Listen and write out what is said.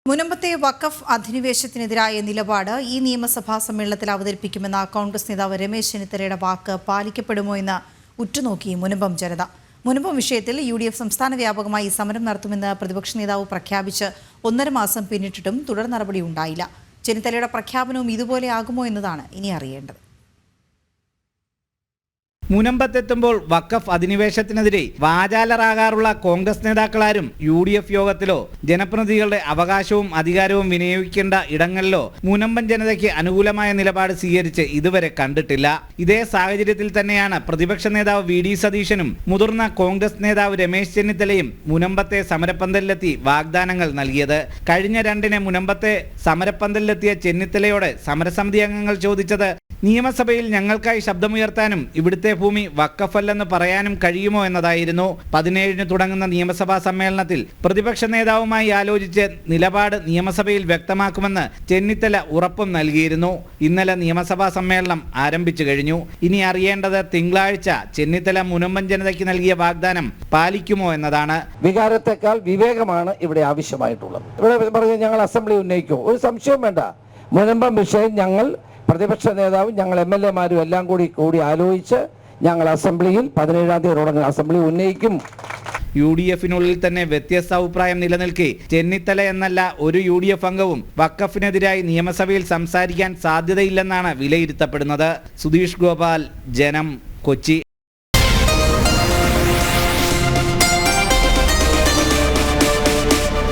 മുനമ്പത്തെ വഖഫ് അധിനിവേശത്തിനെതിരായ നിലപാട് ഈ നിയമസഭാ സമ്മേളനത്തിൽ അവതരിപ്പിക്കുമെന്ന കോൺഗ്രസ് നേതാവ് രമേശ് ചെന്നിത്തലയുടെ വാക്ക് പാലിക്കപ്പെടുമോ എന്ന് ഉറ്റുനോക്കി മുനമ്പം ജനത. മുനമ്പം വിഷയത്തിൽ UDF സംസ്ഥാന വ്യാപകമായി സമരം നടത്തുമെന്ന് പ്രതിപക്ഷ നേതാവ് പ്രഖ്യാപിച്ച് 1.5 മാസം പിന്നിട്ടിട്ടും തുടർ നടപടി ഉണ്ടായില്ല. ചെന്നിത്തലയുടെ പ്രഖ്യാപനവും ഇതുപോലെ ആകുമോ എന്നതാണ് ഇനി അറിയേണ്ടത്. മുനമ്പത്തെത്തുമ്പോൾ വഖഫ് അധിനിവേശത്തിനെതിരെ വാചാലരാകാറുള്ള കോൺഗ്രസ് നേതാക്കളാരും UDF യോഗത്തിലോ ജനപ്രതിനിധികളുടെ അവകാശവും അധികാരവും വിനിയോഗിക്കേണ്ട ഇടങ്ങളിലോ മുനമ്പൻ ജനതയ്ക്ക് അനുകൂലമായ നിലപാട് സ്വീകരിച്ച് ഇതുവരെ കണ്ടിട്ടില്ല. ഇതേ സാഹചര്യത്തിൽ തന്നെയാണ് പ്രതിപക്ഷ നേതാവ് VD സതീശനും മുതിർന്ന കോൺഗ്രസ് നേതാവ് രമേശ് ചെന്നിത്തലയും മുനമ്പത്തെ സമരപ്പന്തലിലെത്തി വാഗ്ദാനങ്ങൾ നൽകിയത്. കഴിഞ്ഞ 2-ന് മുനമ്പത്തെ സമരപ്പന്തലിലെത്തിയ ചെന്നിത്തലയോട് സമരസമിതി അംഗങ്ങൾ ചോദിച്ചത് നിയമസഭയിൽ ഞങ്ങൾക്കായി ശബ്ദമുയർത്താനും ഇവിടുത്തെ ഭൂമി വഖഫല്ലെന്ന് പറയാനും കഴിയുമോ എന്നതായിരുന്നു. 17-ന് തുടങ്ങുന്ന നിയമസഭാ സമ്മേളനത്തിൽ പ്രതിപക്ഷ നേതാവുമായി ആലോചിച്ച് നിലപാട് നിയമസഭയിൽ വ്യക്തമാക്കുമെന്ന് ചെന്നിത്തല ഉറപ്പും നൽകിയിരുന്നു. ഇന്നലെ നിയമസഭാ സമ്മേളനം ആരംഭിച്ചു കഴിഞ്ഞു. ഇനി അറിയേണ്ടത് തിങ്കളാഴ്ച ചെന്നിത്തല മുനമ്പൻ ജനതയ്ക്ക് നൽകിയ വാഗ്ദാനം പാലിക്കുമോ എന്നതാണ്. വികാരത്തെക്കാൾ വിവേകമാണ് ഇവിടെ ആവശ്യമായിട്ടുള്ളത്. ഇവിടെ പറഞ്ഞ ഞങ്ങൾ അസംബ്ലി ഉന്നയിക്കുമോ? ഒരു സംശയം വേണ്ട. മുനമ്പം വിഷയം ഞങ്ങൾ പ്രതിപക്ഷ നേതാവും ഞങ്ങൾ MLA-മാരും എല്ലാം കൂടി ആലോചിച്ച് ഞങ്ങൾ അസംബ്ലിയിൽ 17-ാം തീയതി തുടങ്ങുന്ന അസംബ്ലി ഉന്നയിക്കും. UDF-നുള്ളിൽ തന്നെ വ്യത്യസ്ത അഭിപ്രായം നിലനിൽക്കെ ചെന്നിത്തല എന്നല്ല ഒരു UDF അംഗവും വഖഫിനെതിരായി നിയമസഭയിൽ സംസാരിക്കാൻ സാധ്യതയില്ലെന്നാണ് വിലയിരുത്തപ്പെടുന്നത്. സുധീഷ് ഗോപാൽ, ജനം, കൊച്ചി.